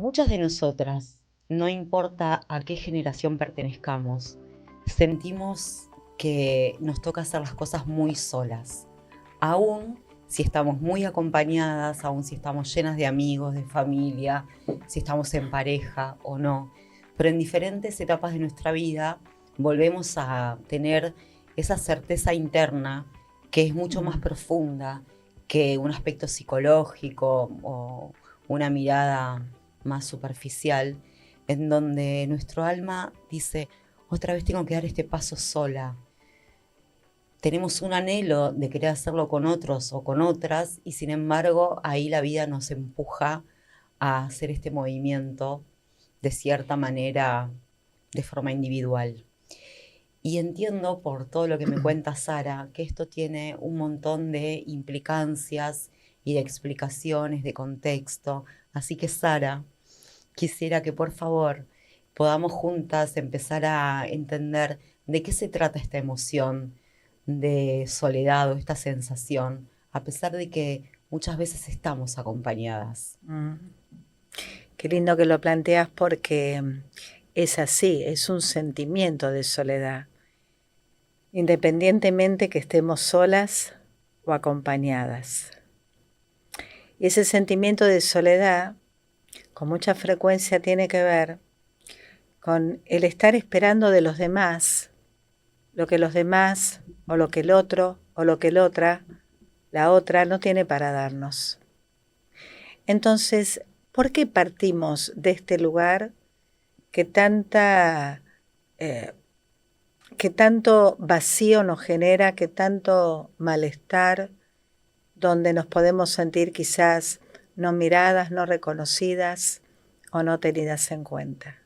Muchas de nosotras, no importa a qué generación pertenezcamos, sentimos que nos toca hacer las cosas muy solas. Aún si estamos muy acompañadas, aún si estamos llenas de amigos, de familia, si estamos en pareja o no. Pero en diferentes etapas de nuestra vida volvemos a tener esa certeza interna que es mucho más profunda que un aspecto psicológico o una mirada más superficial, en donde nuestro alma dice, otra vez tengo que dar este paso sola. Tenemos un anhelo de querer hacerlo con otros o con otras, y sin embargo ahí la vida nos empuja a hacer este movimiento de cierta manera, de forma individual. Y entiendo por todo lo que me cuenta Sara que esto tiene un montón de implicancias y de explicaciones, de contexto. Así que Sara, quisiera que por favor podamos juntas empezar a entender de qué se trata esta emoción de soledad o esta sensación, a pesar de que muchas veces estamos acompañadas. Qué lindo que lo planteas porque es así, es un sentimiento de soledad, independientemente que estemos solas o acompañadas. Y ese sentimiento de soledad con mucha frecuencia tiene que ver con el estar esperando de los demás lo que los demás o lo que el otro o lo que la otra no tiene para darnos. Entonces, ¿por qué partimos de este lugar que que tanto vacío nos genera, que tanto malestar, donde nos podemos sentir quizás no miradas, no reconocidas o no tenidas en cuenta?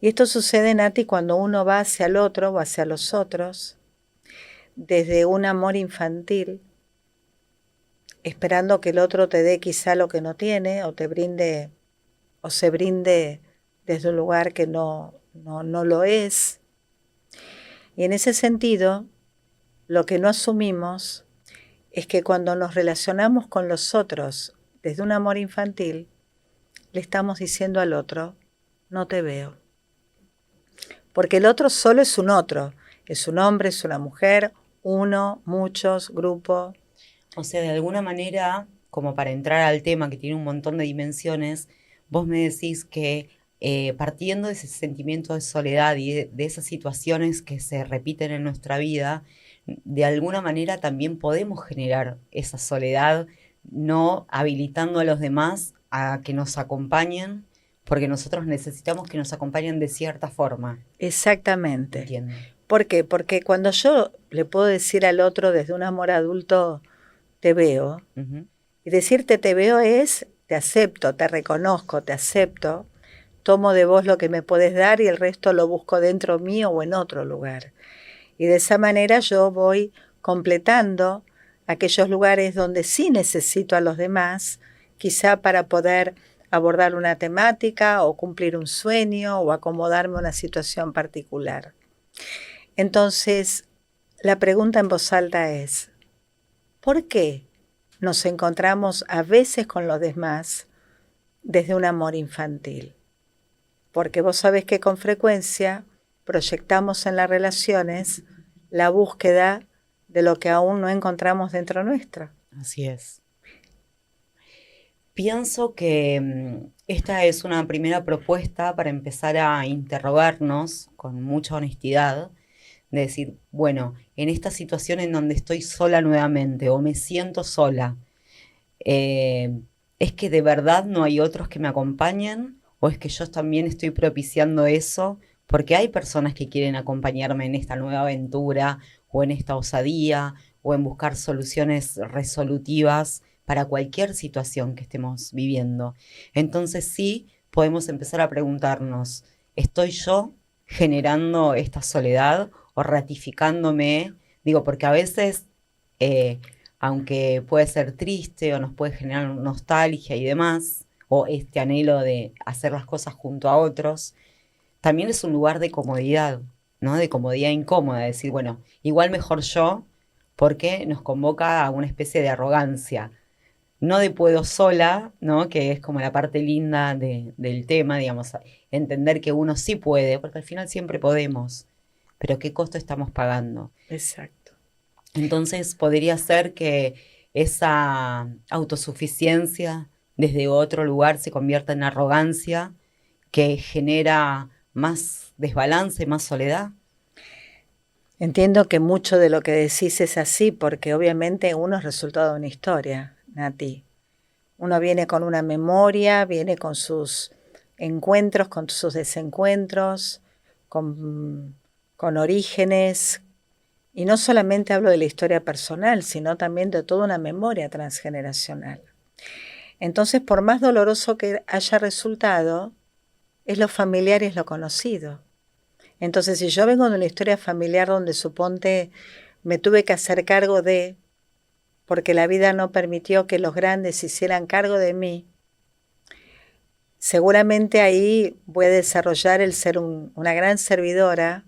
Y esto sucede, Nati, cuando uno va hacia el otro o hacia los otros desde un amor infantil, esperando que el otro te dé quizá lo que no tiene o te brinde o se brinde desde un lugar que no lo es. Y en ese sentido, lo que no asumimos es que cuando nos relacionamos con los otros desde un amor infantil, le estamos diciendo al otro, no te veo. Porque el otro solo es un otro, es un hombre, es una mujer, uno, muchos, grupo. O sea, de alguna manera, como para entrar al tema que tiene un montón de dimensiones, vos me decís que partiendo de ese sentimiento de soledad y de esas situaciones que se repiten en nuestra vida, de alguna manera también podemos generar esa soledad, no habilitando a los demás a que nos acompañen, porque nosotros necesitamos que nos acompañen de cierta forma. Exactamente. Entiendo. ¿Por qué? Porque cuando yo le puedo decir al otro desde un amor adulto, te veo, y decirte te veo es, te acepto, te reconozco, te acepto, tomo de vos lo que me podés dar y el resto lo busco dentro mío o en otro lugar. Y de esa manera yo voy completando aquellos lugares donde sí necesito a los demás, quizá para poder abordar una temática o cumplir un sueño o acomodarme a una situación particular. Entonces, la pregunta en voz alta es, ¿por qué nos encontramos a veces con los demás desde un amor infantil? Porque vos sabés que con frecuencia proyectamos en las relaciones la búsqueda de lo que aún no encontramos dentro nuestro. Así es. Pienso que esta es una primera propuesta para empezar a interrogarnos con mucha honestidad, de decir, bueno, en esta situación en donde estoy sola nuevamente o me siento sola, ¿es que de verdad no hay otros que me acompañen? ¿O es que yo también estoy propiciando eso? Porque hay personas que quieren acompañarme en esta nueva aventura o en esta osadía o en buscar soluciones resolutivas para cualquier situación que estemos viviendo. Entonces sí, podemos empezar a preguntarnos, ¿estoy yo generando esta soledad o ratificándome? Digo, porque a veces, aunque puede ser triste o nos puede generar nostalgia y demás, o este anhelo de hacer las cosas junto a otros, también es un lugar de comodidad, ¿no? De comodidad incómoda, de decir, bueno, igual mejor yo, porque nos convoca a una especie de arrogancia. no de puedo sola, ¿no? Que es como la parte linda del tema, digamos, entender que uno sí puede, porque al final siempre podemos, pero ¿qué costo estamos pagando? Exacto. Entonces podría ser que esa autosuficiencia desde otro lugar se convierta en arrogancia que genera más desbalance, más soledad. Entiendo que mucho de lo que decís es así, porque obviamente uno es resultado de una historia, Nati. Uno viene con una memoria, viene con sus encuentros, con sus desencuentros, con orígenes. Y no solamente hablo de la historia personal, sino también de toda una memoria transgeneracional. Entonces, por más doloroso que haya resultado, es lo familiar y es lo conocido. Entonces, si yo vengo de una historia familiar donde suponte me tuve que hacer cargo de, porque la vida no permitió que los grandes se hicieran cargo de mí, seguramente ahí voy a desarrollar el ser una gran servidora,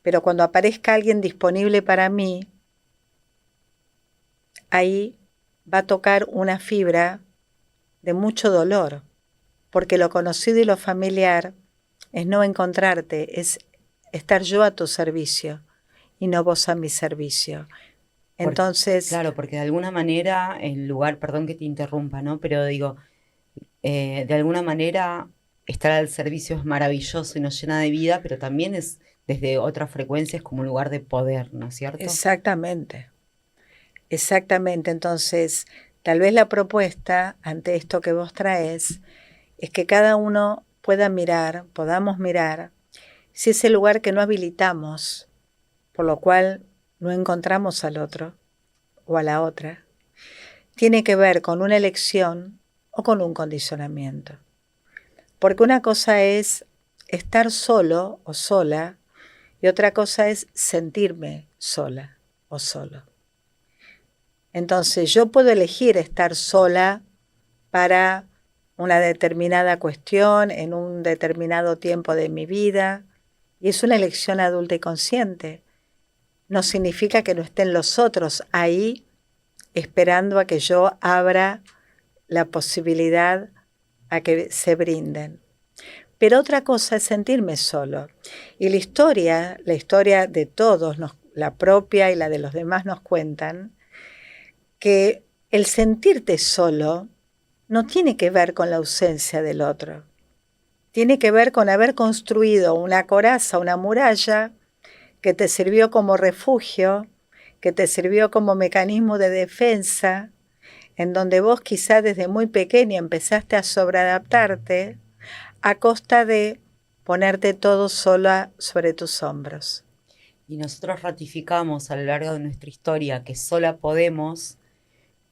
pero cuando aparezca alguien disponible para mí, ahí va a tocar una fibra de mucho dolor, porque lo conocido y lo familiar es no encontrarte, es estar yo a tu servicio y no vos a mi servicio. Entonces, Claro, porque de alguna manera el lugar, perdón que te interrumpa, ¿no? Pero digo, de alguna manera estar al servicio es maravilloso y nos llena de vida, pero también es desde otras frecuencias como un lugar de poder, ¿no es cierto? exactamente, exactamente. Entonces, tal vez la propuesta ante esto que vos traes es que cada uno pueda mirar, podamos mirar, si ese lugar que no habilitamos, por lo cual no encontramos al otro o a la otra, tiene que ver con una elección o con un condicionamiento. Porque una cosa es estar solo o sola y otra cosa es sentirme sola o solo. Entonces yo puedo elegir estar sola para una determinada cuestión en un determinado tiempo de mi vida y es una elección adulta y consciente. No significa que no estén los otros ahí esperando a que yo abra la posibilidad a que se brinden. Pero otra cosa es sentirme solo. Y la historia de todos, la propia y la de los demás nos cuentan, que el sentirte solo no tiene que ver con la ausencia del otro. Tiene que ver con haber construido una coraza, una muralla que te sirvió como refugio, que te sirvió como mecanismo de defensa, en donde vos quizá desde muy pequeña empezaste a sobreadaptarte a costa de ponerte todo sola sobre tus hombros. Y nosotros ratificamos a lo largo de nuestra historia que sola podemos,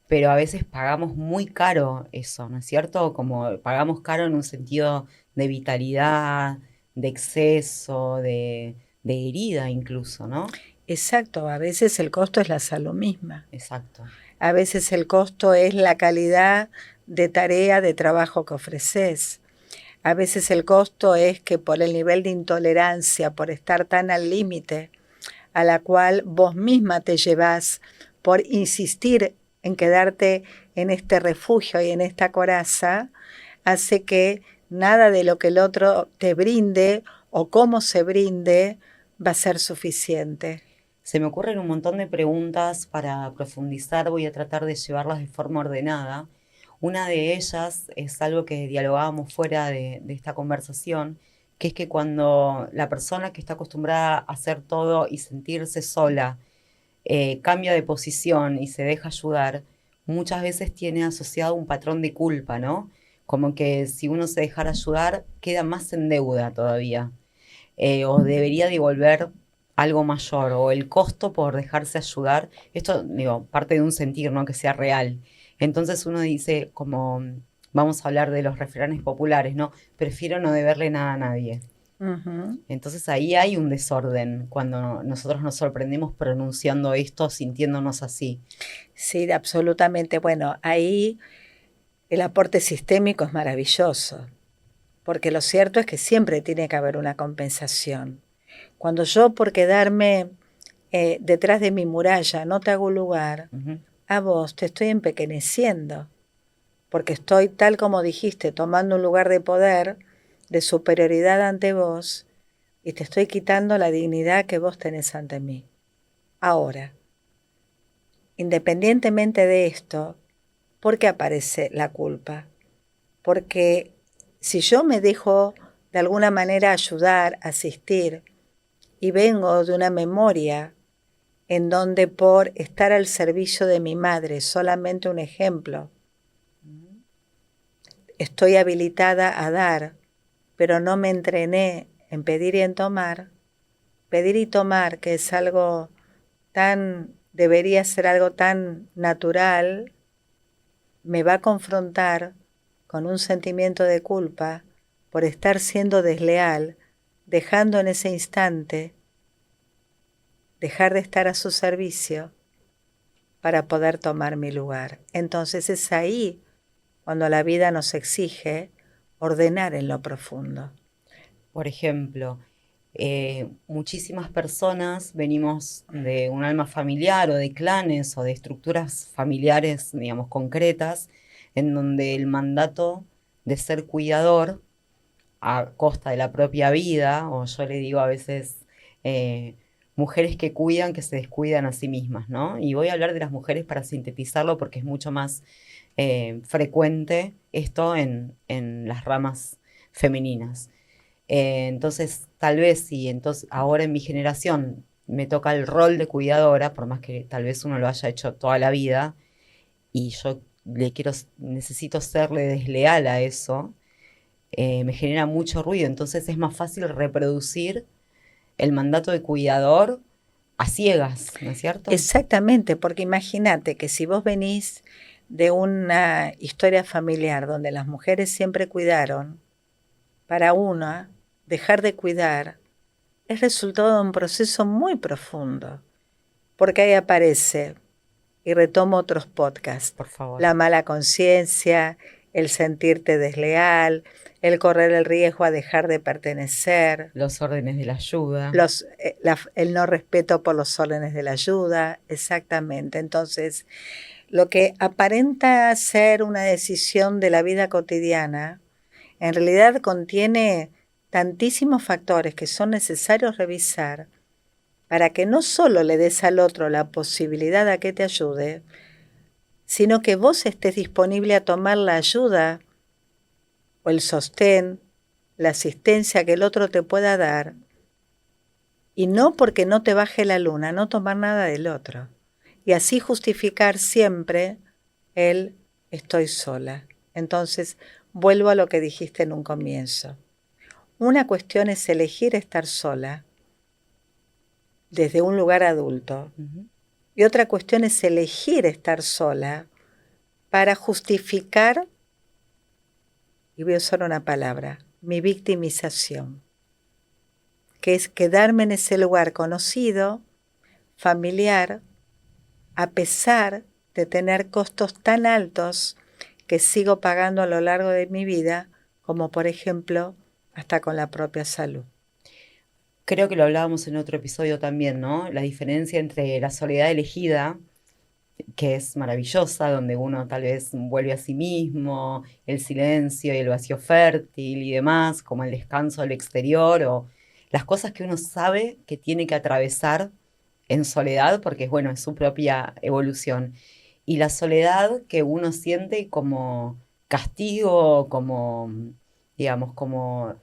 pero a veces pagamos muy caro eso, ¿no es cierto? Como pagamos caro en un sentido de vitalidad, de exceso, de herida incluso, ¿no? Exacto, a veces el costo es la salud misma. Exacto. A veces el costo es la calidad de tarea, de trabajo que ofreces. A veces el costo es que por el nivel de intolerancia, por estar tan al límite, a la cual vos misma te llevás por insistir en quedarte en este refugio y en esta coraza, hace que nada de lo que el otro te brinde o cómo se brinde va a ser suficiente. Se me ocurren un montón de preguntas para profundizar, voy a tratar de llevarlas de forma ordenada. Una de ellas es algo que dialogábamos fuera de esta conversación, que es que cuando la persona que está acostumbrada a hacer todo y sentirse sola cambia de posición y se deja ayudar, muchas veces tiene asociado un patrón de culpa, ¿no? Como que si uno se dejara ayudar, queda más en deuda todavía. O debería devolver algo mayor, o el costo por dejarse ayudar. Esto, digo, parte de un sentir, ¿no? Que sea real. Entonces uno dice, como, vamos a hablar de los refranes populares, ¿no? Prefiero no deberle nada a nadie. Uh-huh. Entonces ahí hay un desorden cuando nosotros nos sorprendemos pronunciando esto, sintiéndonos así. Sí, absolutamente. Bueno, ahí el aporte sistémico es maravilloso, porque lo cierto es que siempre tiene que haber una compensación. Cuando yo por quedarme detrás de mi muralla no te hago lugar, Ujú. a vos te estoy empequeñeciendo, porque estoy, tal como dijiste, tomando un lugar de poder, de superioridad ante vos, y te estoy quitando la dignidad que vos tenés ante mí. Ahora, independientemente de esto, ¿por qué aparece la culpa? Porque si yo me dejo de alguna manera ayudar, asistir, y vengo de una memoria en donde por estar al servicio de mi madre, solamente un ejemplo, estoy habilitada a dar, pero no me entrené en pedir y en tomar, pedir y tomar, que es algo debería ser algo tan natural, me va a confrontar con un sentimiento de culpa por estar siendo desleal, dejando en ese instante, dejar de estar a su servicio para poder tomar mi lugar. Entonces es ahí cuando la vida nos exige ordenar en lo profundo. Por ejemplo, muchísimas personas venimos de un alma familiar o de clanes o de estructuras familiares, digamos, concretas, en donde el mandato de ser cuidador a costa de la propia vida, o yo le digo a veces mujeres que cuidan, que se descuidan a sí mismas, ¿no? Y voy a hablar de las mujeres para sintetizarlo porque es mucho más frecuente esto en las ramas femeninas. Entonces, tal vez si entonces ahora en mi generación me toca el rol de cuidadora, por más que tal vez uno lo haya hecho toda la vida, y yo necesito serle desleal a eso, me genera mucho ruido. Entonces es más fácil reproducir el mandato de cuidador a ciegas, ¿no es cierto? Exactamente, porque imagínate que si vos venís de una historia familiar donde las mujeres siempre cuidaron, para una, dejar de cuidar es resultado de un proceso muy profundo, porque ahí aparece, y retomo otros podcasts, Por favor. la mala conciencia, el sentirte desleal, el correr el riesgo a dejar de pertenecer, los órdenes de la ayuda, el no respeto por los órdenes de la ayuda, exactamente. Entonces, lo que aparenta ser una decisión de la vida cotidiana, en realidad contiene tantísimos factores que son necesarios revisar para que no solo le des al otro la posibilidad a que te ayude, sino que vos estés disponible a tomar la ayuda o el sostén, la asistencia que el otro te pueda dar, y no porque no te baje la luna, no tomar nada del otro. Y así justificar siempre el estoy sola. Entonces, vuelvo a lo que dijiste en un comienzo. Una cuestión es elegir estar sola desde un lugar adulto. Y otra cuestión es elegir estar sola para justificar, y voy a usar una palabra, mi victimización, que es quedarme en ese lugar conocido, familiar, a pesar de tener costos tan altos que sigo pagando a lo largo de mi vida, como por ejemplo, hasta con la propia salud. Creo que lo hablábamos en otro episodio también, ¿no? La diferencia entre la soledad elegida, que es maravillosa, donde uno tal vez vuelve a sí mismo, el silencio y el vacío fértil y demás, como el descanso del exterior o las cosas que uno sabe que tiene que atravesar en soledad, porque bueno, es su propia evolución. Y la soledad que uno siente como castigo, como, digamos, como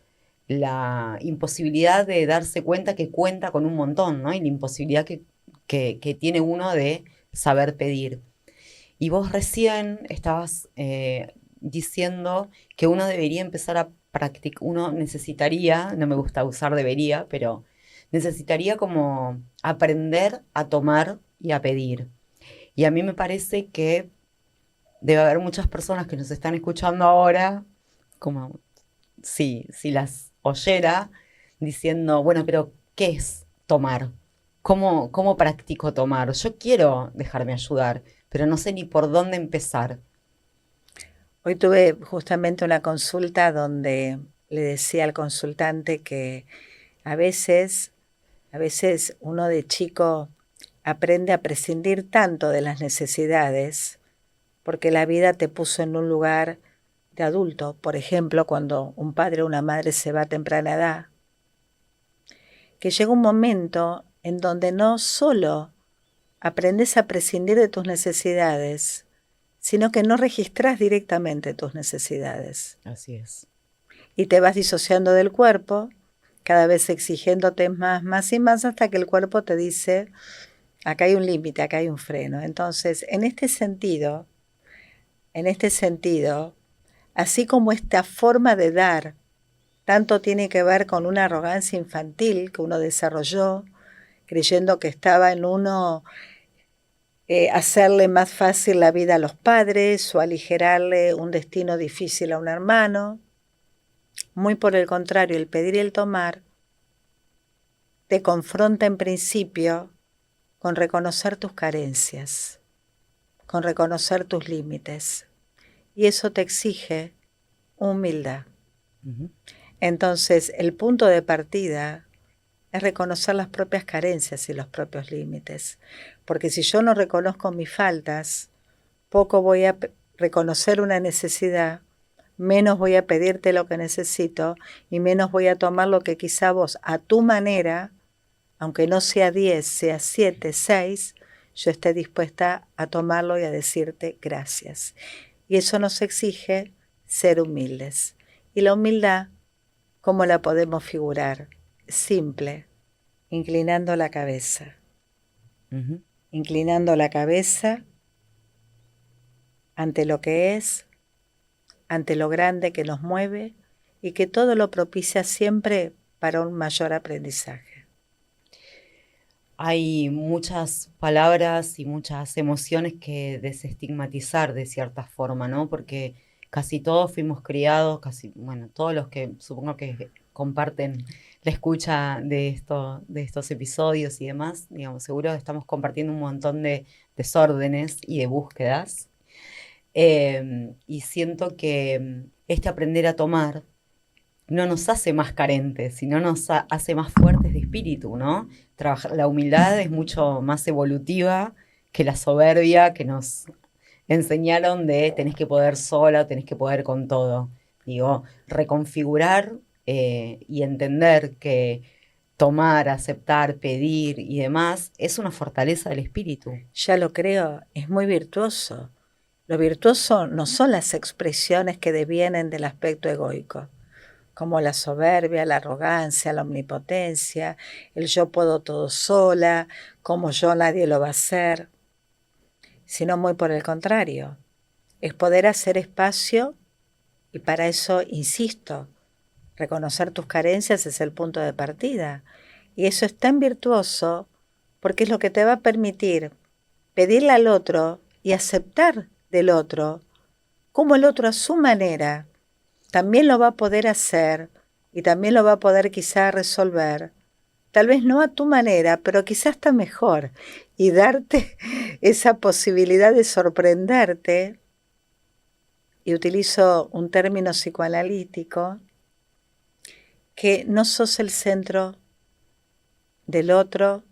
la imposibilidad de darse cuenta que cuenta con un montón, ¿no? Y la imposibilidad que tiene uno de saber pedir. Y vos recién estabas diciendo que uno debería empezar a practicar, uno necesitaría, no me gusta usar debería, pero necesitaría como aprender a tomar y a pedir. Y a mí me parece que debe haber muchas personas que nos están escuchando ahora, como si las oyera, diciendo, bueno, pero ¿qué es tomar? ¿Cómo practico tomar? Yo quiero dejarme ayudar, pero no sé ni por dónde empezar. Hoy tuve justamente una consulta donde le decía al consultante que a veces uno de chico aprende a prescindir tanto de las necesidades, porque la vida te puso en un lugar de adulto. Por ejemplo, cuando un padre o una madre se va a temprana edad, que llega un momento en donde no solo aprendes a prescindir de tus necesidades, sino que no registras directamente tus necesidades. Así es. Y te vas disociando del cuerpo, cada vez exigiéndote más y más, hasta que el cuerpo te dice, acá hay un límite, acá hay un freno. Entonces, en este sentido, así como esta forma de dar tanto tiene que ver con una arrogancia infantil que uno desarrolló, creyendo que estaba en uno hacerle más fácil la vida a los padres o aligerarle un destino difícil a un hermano. Muy por el contrario, el pedir y el tomar te confronta en principio con reconocer tus carencias, con reconocer tus límites. Y eso te exige humildad. Entonces, el punto de partida es reconocer las propias carencias y los propios límites. Porque si yo no reconozco mis faltas, poco voy a reconocer una necesidad, menos voy a pedirte lo que necesito y menos voy a tomar lo que quizá vos, a tu manera, aunque no sea 10, sea 7, 6, yo esté dispuesta a tomarlo y a decirte gracias. Y eso nos exige ser humildes. Y la humildad, ¿cómo la podemos figurar? Simple, inclinando la cabeza. Inclinando la cabeza ante lo que es, ante lo grande que nos mueve y que todo lo propicia siempre para un mayor aprendizaje. Hay muchas palabras y muchas emociones que desestigmatizar de cierta forma, ¿no? Porque casi todos fuimos criados, todos los que supongo que comparten la escucha de estos episodios y demás, digamos, seguro estamos compartiendo un montón de desórdenes y de búsquedas. Y siento que este aprender a tomar no nos hace más carentes, sino nos hace más fuertes de espíritu, ¿no? La humildad es mucho más evolutiva que la soberbia que nos enseñaron de tenés que poder sola, tenés que poder con todo. Digo, reconfigurar y entender que tomar, aceptar, pedir y demás es una fortaleza del espíritu. Ya lo creo, es muy virtuoso. Lo virtuoso no son las expresiones que devienen del aspecto egoico, como la soberbia, la arrogancia, la omnipotencia, el yo puedo todo sola, como yo nadie lo va a hacer, sino muy por el contrario, es poder hacer espacio y para eso, insisto, reconocer tus carencias es el punto de partida. Y eso es tan virtuoso porque es lo que te va a permitir pedirle al otro y aceptar del otro, como el otro a su manera también lo va a poder hacer y también lo va a poder quizá resolver, tal vez no a tu manera, pero quizás está mejor, y darte esa posibilidad de sorprenderte, y utilizo un término psicoanalítico, que no sos el centro del otro,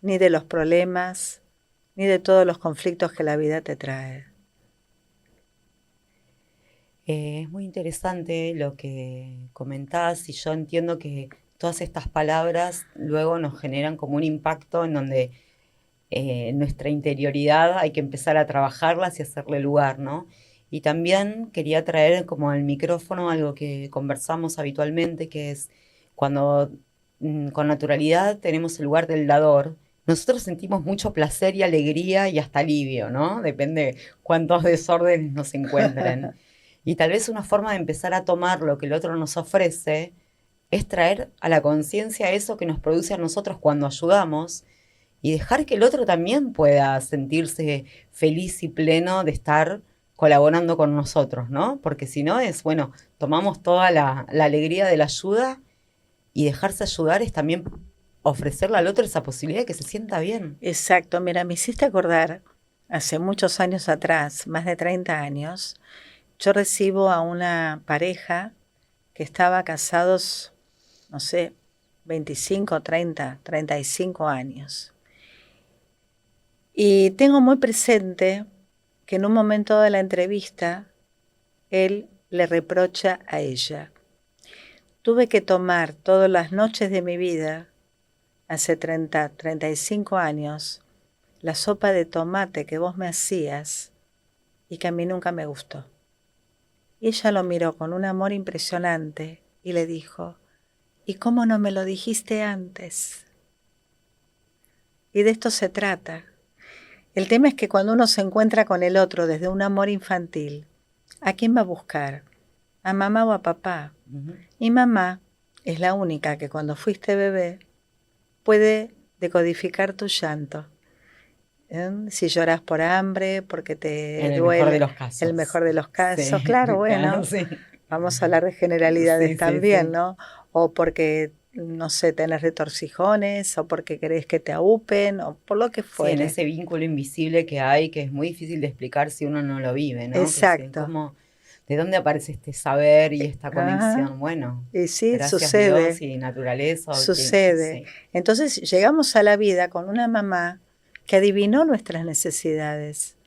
ni de los problemas, ni de todos los conflictos que la vida te trae. Es muy interesante lo que comentás y yo entiendo que todas estas palabras luego nos generan como un impacto en donde nuestra interioridad hay que empezar a trabajarlas y hacerle lugar, ¿no? Y también quería traer como al micrófono algo que conversamos habitualmente, que es cuando con naturalidad tenemos el lugar del dador, nosotros sentimos mucho placer y alegría y hasta alivio, ¿no? Depende cuántos desórdenes nos encuentren. Y tal vez una forma de empezar a tomar lo que el otro nos ofrece es traer a la conciencia eso que nos produce a nosotros cuando ayudamos y dejar que el otro también pueda sentirse feliz y pleno de estar colaborando con nosotros, ¿no? Porque si no es, bueno, tomamos toda la alegría de la ayuda y dejarse ayudar es también ofrecerle al otro esa posibilidad de que se sienta bien. Exacto, mira, me hiciste acordar, hace muchos años atrás, más de 30 años, yo recibo a una pareja que estaba casados, no sé, 25, 30, 35 años. Y tengo muy presente que en un momento de la entrevista, él le reprocha a ella: tuve que tomar todas las noches de mi vida, hace 35 años, la sopa de tomate que vos me hacías y que a mí nunca me gustó. Y ella lo miró con un amor impresionante y le dijo: ¿y cómo no me lo dijiste antes? Y de esto se trata. El tema es que cuando uno se encuentra con el otro desde un amor infantil, ¿a quién va a buscar? ¿A mamá o a papá? Y mamá es la única que cuando fuiste bebé puede decodificar tu llanto. Si lloras por hambre, porque te En el mejor de duele, los casos. el mejor de los casos, Sí, claro, bueno, sí. vamos a hablar de generalidades Sí, también, sí. ¿no? O porque, no sé, tenés retorcijones, o porque querés que te aúpen, o por lo que Sí, en fuere. ese vínculo invisible que hay, que es muy difícil de explicar si uno no lo vive, ¿no? Que sí, Exacto. ¿de dónde aparece este saber y esta Ajá. conexión? Bueno, Y sí, gracias Dios sucede, y naturaleza o quien, sucede. sí. Entonces llegamos a la vida con una mamá que adivinó nuestras necesidades,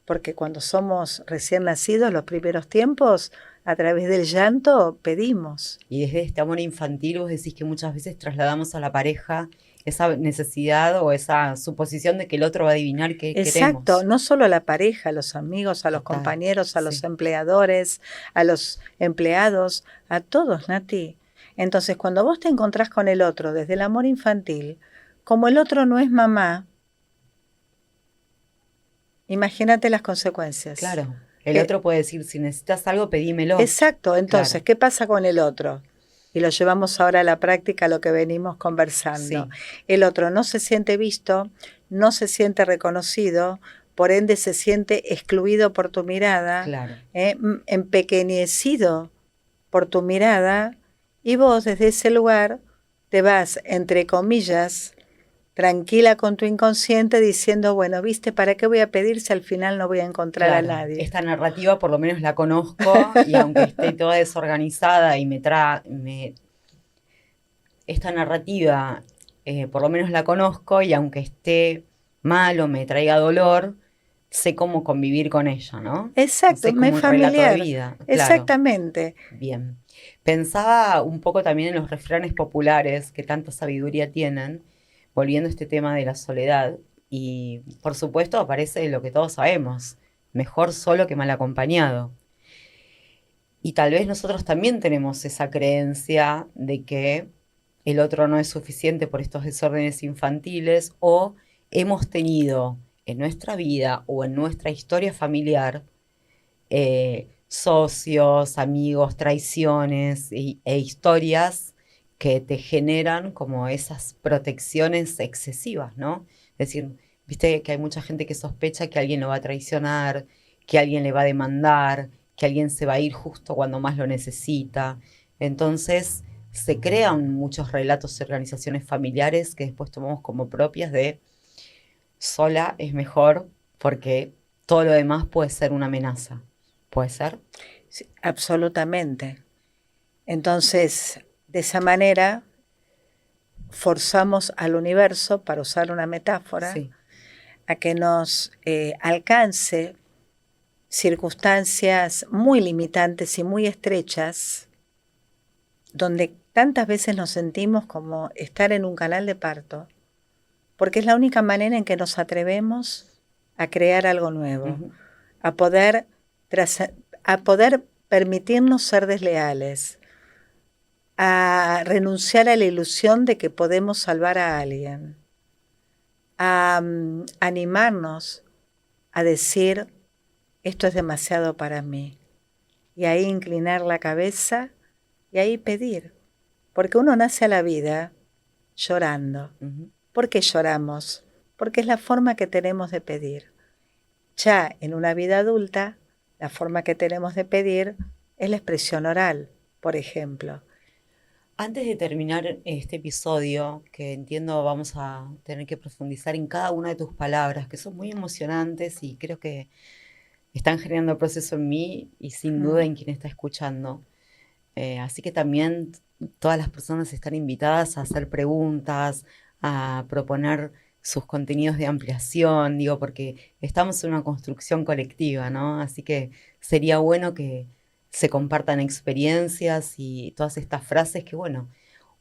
porque cuando somos recién nacidos, los primeros tiempos, a través del llanto pedimos. Y desde este amor infantil vos decís que muchas veces trasladamos a la pareja esa necesidad o esa suposición de que el otro va a adivinar qué Exacto, queremos. no solo a la pareja, a los amigos, a los Total, compañeros, a los sí. empleadores, a los empleados, a todos, Nati. Entonces, cuando vos te encontrás con el otro desde el amor infantil, como el otro no es mamá, imagínate las consecuencias. Claro, el otro puede decir, si necesitas algo, pedímelo. Exacto, entonces, Claro, ¿qué pasa con el otro? Y lo llevamos ahora a la práctica, lo que venimos conversando. sí, El otro no se siente visto, no se siente reconocido, por ende se siente excluido por tu mirada, claro. empequeñecido por tu mirada, y vos desde ese lugar te vas, entre comillas, tranquila con tu inconsciente diciendo: bueno, viste, ¿para qué voy a pedir si al final no voy a encontrar a Claro, nadie? esta narrativa por lo menos la conozco y aunque esté toda desorganizada y esta narrativa por lo menos la conozco y aunque esté mal o me traiga dolor, sé cómo convivir con ella, ¿no? Exacto, Sé me como es un relato de familiar. vida, claro. Exactamente. Bien. Pensaba un poco también en los refranes populares que tanta sabiduría tienen, volviendo a este tema de la soledad. Y por supuesto aparece lo que todos sabemos, mejor solo que mal acompañado. Y tal vez nosotros también tenemos esa creencia de que el otro no es suficiente por estos desórdenes infantiles o hemos tenido en nuestra vida o en nuestra historia familiar socios, amigos, traiciones e historias que te generan como esas protecciones excesivas, ¿no? Es decir, viste que hay mucha gente que sospecha que alguien lo va a traicionar, que alguien le va a demandar, que alguien se va a ir justo cuando más lo necesita. Entonces se crean muchos relatos y organizaciones familiares que después tomamos como propias de sola es mejor porque todo lo demás puede ser una amenaza. ¿Puede ser? Sí, absolutamente. Entonces, de esa manera, forzamos al universo, para usar una metáfora, Sí. a que nos alcance circunstancias muy limitantes y muy estrechas, donde tantas veces nos sentimos como estar en un canal de parto, porque es la única manera en que nos atrevemos a crear algo nuevo, Uh-huh. a poder, a poder permitirnos ser desleales, a renunciar a la ilusión de que podemos salvar a alguien, a animarnos a decir: esto es demasiado para mí, y ahí inclinar la cabeza y ahí pedir, porque uno nace a la vida llorando. Uh-huh. ¿Por qué lloramos? Porque es la forma que tenemos de pedir. Ya en una vida adulta, la forma que tenemos de pedir es la expresión oral, por ejemplo. Antes de terminar este episodio, que entiendo vamos a tener que profundizar en cada una de tus palabras, que son muy emocionantes y creo que están generando proceso en mí y sin duda en quien está escuchando. Así que también todas las personas están invitadas a hacer preguntas, a proponer sus contenidos de ampliación, digo, porque estamos en una construcción colectiva, ¿no? Así que sería bueno que se compartan experiencias y todas estas frases que, bueno,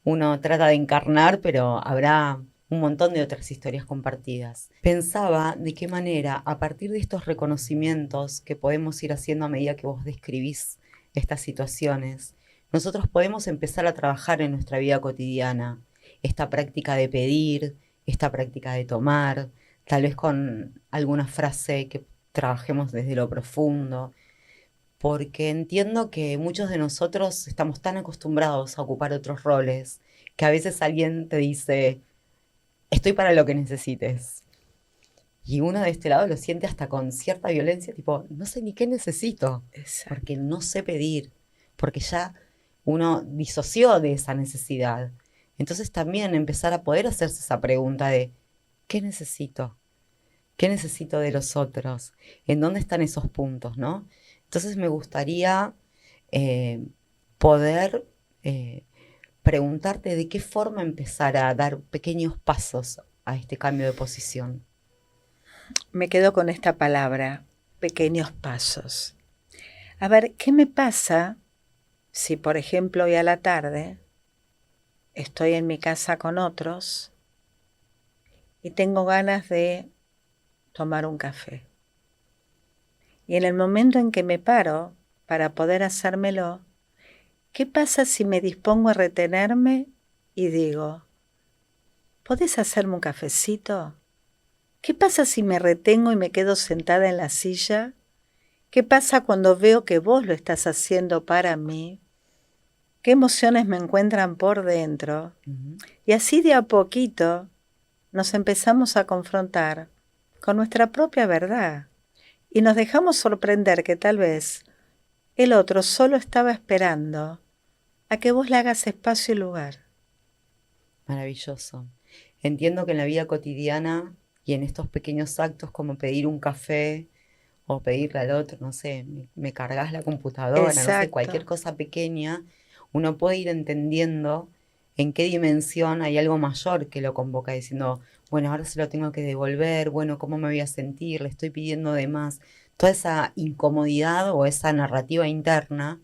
uno trata de encarnar, pero habrá un montón de otras historias compartidas. Pensaba de qué manera, a partir de estos reconocimientos que podemos ir haciendo a medida que vos describís estas situaciones, nosotros podemos empezar a trabajar en nuestra vida cotidiana, esta práctica de pedir, esta práctica de tomar, tal vez con alguna frase que trabajemos desde lo profundo, porque entiendo que muchos de nosotros estamos tan acostumbrados a ocupar otros roles que a veces alguien te dice, estoy para lo que necesites. Y uno de este lado lo siente hasta con cierta violencia, tipo, no sé ni qué necesito, Exacto. porque no sé pedir, porque ya uno disoció de esa necesidad. Entonces también empezar a poder hacerse esa pregunta de, ¿qué necesito? ¿Qué necesito de los otros? ¿En dónde están esos puntos, no? Entonces me gustaría eh, poder preguntarte de qué forma empezar a dar pequeños pasos a este cambio de posición. Me quedo con esta palabra, pequeños pasos. A ver, ¿qué me pasa si, por ejemplo, hoy a la tarde estoy en mi casa con otros y tengo ganas de tomar un café? Y en el momento en que me paro para poder hacérmelo, ¿qué pasa si me dispongo a retenerme y digo, ¿podés hacerme un cafecito? ¿Qué pasa si me retengo y me quedo sentada en la silla? ¿Qué pasa cuando veo que vos lo estás haciendo para mí? ¿Qué emociones me encuentran por dentro? Ujú. Y así de a poquito nos empezamos a confrontar con nuestra propia verdad y nos dejamos sorprender que tal vez el otro solo estaba esperando a que vos le hagas espacio y lugar. Maravilloso. Entiendo que en la vida cotidiana y en estos pequeños actos como pedir un café o pedirle al otro, no sé, me cargas la computadora, no sé, cualquier Exacto, cosa pequeña, uno puede ir entendiendo en qué dimensión hay algo mayor que lo convoca, diciendo, bueno, ahora se lo tengo que devolver, bueno, ¿cómo me voy a sentir? Le estoy pidiendo de más. Toda esa incomodidad o esa narrativa interna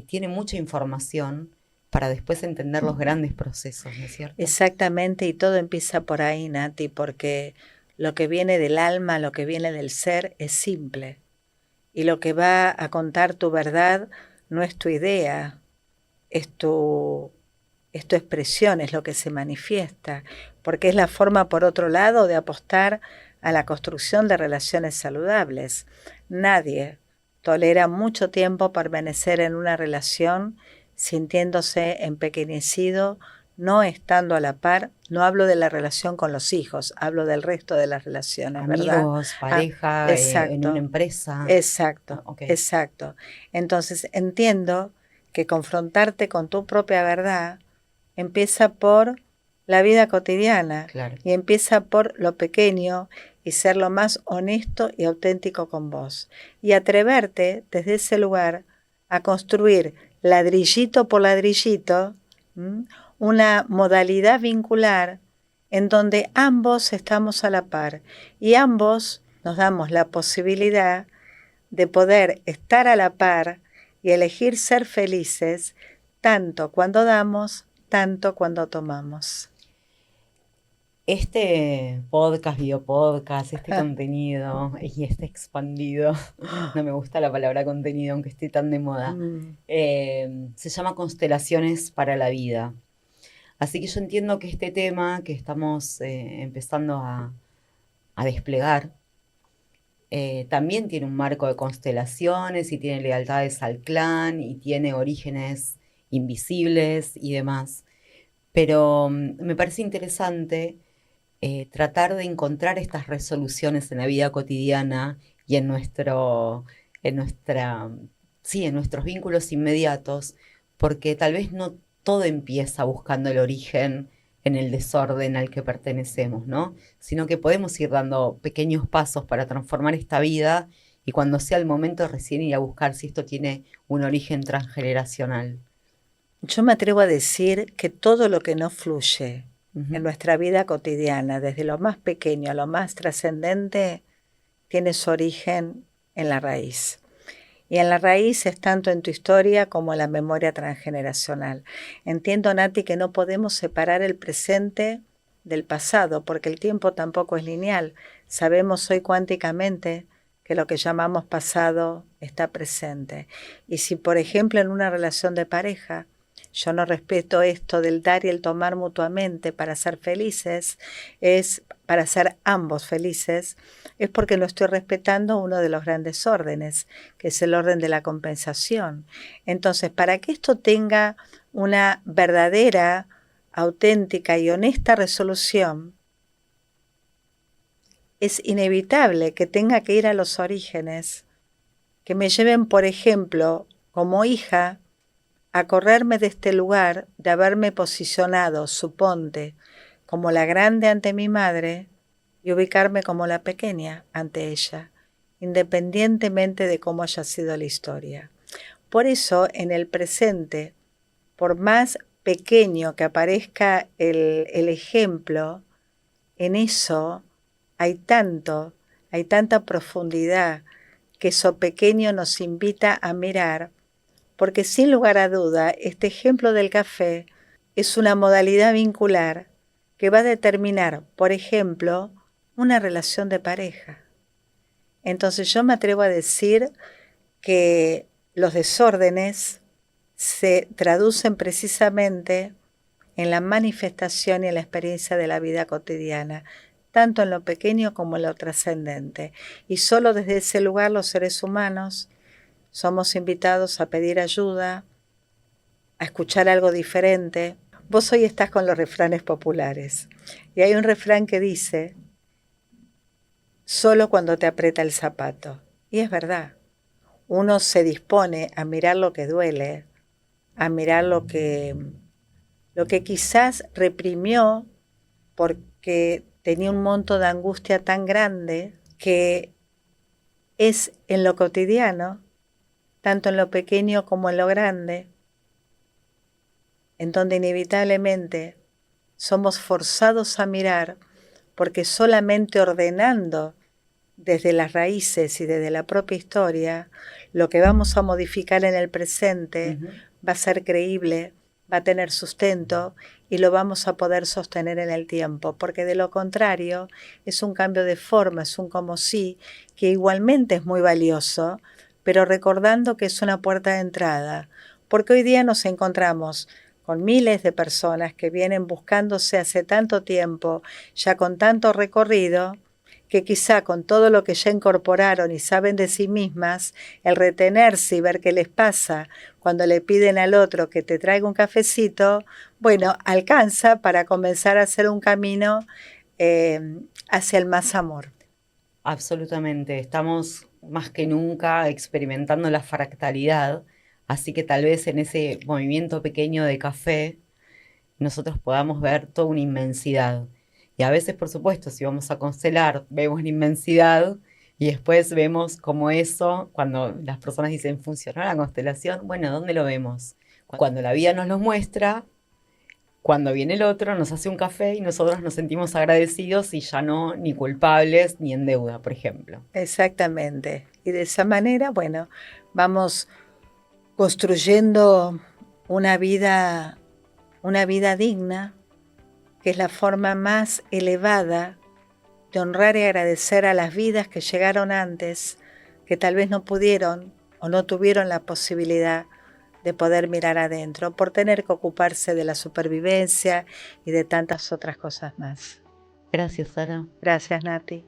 tiene mucha información para después entender los grandes procesos, ¿no es cierto? exactamente, y todo empieza por ahí, Nati, porque lo que viene del alma, lo que viene del ser es simple. Y lo que va a contar tu verdad no es tu idea, es tu expresión, es lo que se manifiesta, porque es la forma, por otro lado, de apostar a la construcción de relaciones saludables. Nadie tolera mucho tiempo permanecer en una relación sintiéndose empequeñecido, no estando a la par. No hablo de la relación con los hijos, hablo del resto de las relaciones, ¿verdad? Amigos, Ah, pareja, en una exacto, empresa. Ah, exacto, ok, exacto. Entonces entiendo que confrontarte con tu propia verdad empieza por la vida cotidiana claro. y empieza por lo pequeño y ser lo más honesto y auténtico con vos. Y atreverte desde ese lugar a construir ladrillito por ladrillito, ¿m?, una modalidad vincular en donde ambos estamos a la par y ambos nos damos la posibilidad de poder estar a la par y elegir ser felices tanto cuando damos, tanto cuando tomamos. Este podcast, videopodcast, este contenido y este expandido, no me gusta la palabra contenido aunque esté tan de moda, Mm. se llama Constelaciones para la Vida. Así que yo entiendo que este tema que estamos empezando a desplegar también tiene un marco de constelaciones y tiene lealtades al clan y tiene orígenes invisibles y demás. Pero me parece interesante tratar de encontrar estas resoluciones en la vida cotidiana y en nuestra, sí, en nuestros vínculos inmediatos, porque tal vez no todo empieza buscando el origen en el desorden al que pertenecemos, ¿no? Sino que podemos ir dando pequeños pasos para transformar esta vida y cuando sea el momento recién ir a buscar si esto tiene un origen transgeneracional. Yo me atrevo a decir que todo lo que no fluye en nuestra vida cotidiana, desde lo más pequeño a lo más trascendente, tiene su origen en la raíz. Y en la raíz es tanto en tu historia como en la memoria transgeneracional. Entiendo, Nati, que no podemos separar el presente del pasado, porque el tiempo tampoco es lineal. Sabemos hoy cuánticamente que lo que llamamos pasado está presente. Y si, por ejemplo, en una relación de pareja, yo no respeto esto del dar y el tomar mutuamente para ser felices, es para ser ambos felices, es porque no estoy respetando uno de los grandes órdenes, que es el orden de la compensación. Entonces, para que esto tenga una verdadera, auténtica y honesta resolución, es inevitable que tenga que ir a los orígenes, que me lleven, por ejemplo, como hija, a correrme de este lugar de haberme posicionado, suponte, como la grande ante mi madre y ubicarme como la pequeña ante ella, independientemente de cómo haya sido la historia. Por eso, en el presente, por más pequeño que aparezca el ejemplo, en eso hay tanta profundidad que eso pequeño nos invita a mirar, porque sin lugar a duda, este ejemplo del café es una modalidad vincular que va a determinar, por ejemplo, una relación de pareja. Entonces yo me atrevo a decir que los desórdenes se traducen precisamente en la manifestación y en la experiencia de la vida cotidiana, tanto en lo pequeño como en lo trascendente. Y solo desde ese lugar los seres humanos somos invitados a pedir ayuda, a escuchar algo diferente. Vos hoy estás con los refranes populares y hay un refrán que dice, solo cuando te aprieta el zapato. Y es verdad, uno se dispone a mirar lo que duele, a mirar lo que quizás reprimió porque tenía un monto de angustia tan grande que es en lo cotidiano, tanto en lo pequeño como en lo grande, en donde inevitablemente somos forzados a mirar, porque solamente ordenando desde las raíces y desde la propia historia, lo que vamos a modificar en el presente va a ser creíble, va a tener sustento y lo vamos a poder sostener en el tiempo, porque de lo contrario es un cambio de forma, es un como sí, que igualmente es muy valioso, pero recordando que es una puerta de entrada, porque hoy día nos encontramos con miles de personas que vienen buscándose hace tanto tiempo, ya con tanto recorrido, que quizá con todo lo que ya incorporaron y saben de sí mismas, el retenerse y ver qué les pasa cuando le piden al otro que te traiga un cafecito, bueno, alcanza para comenzar a hacer un camino hacia el más amor. Absolutamente, estamos más que nunca experimentando la fractalidad, así que tal vez en ese movimiento pequeño de café nosotros podamos ver toda una inmensidad. Y a veces, por supuesto, si vamos a constelar, vemos la inmensidad y después vemos como eso, cuando las personas dicen, ¿funcionó la constelación? Bueno, ¿dónde lo vemos? Cuando la vida nos lo muestra, cuando viene el otro, nos hace un café y nosotros nos sentimos agradecidos y ya no ni culpables ni en deuda, por ejemplo. Exactamente. Y de esa manera, bueno, vamos construyendo una vida digna, que es la forma más elevada de honrar y agradecer a las vidas que llegaron antes, que tal vez no pudieron o no tuvieron la posibilidad de poder mirar adentro, por tener que ocuparse de la supervivencia y de tantas otras cosas más. Gracias, Sara. Gracias, Nati.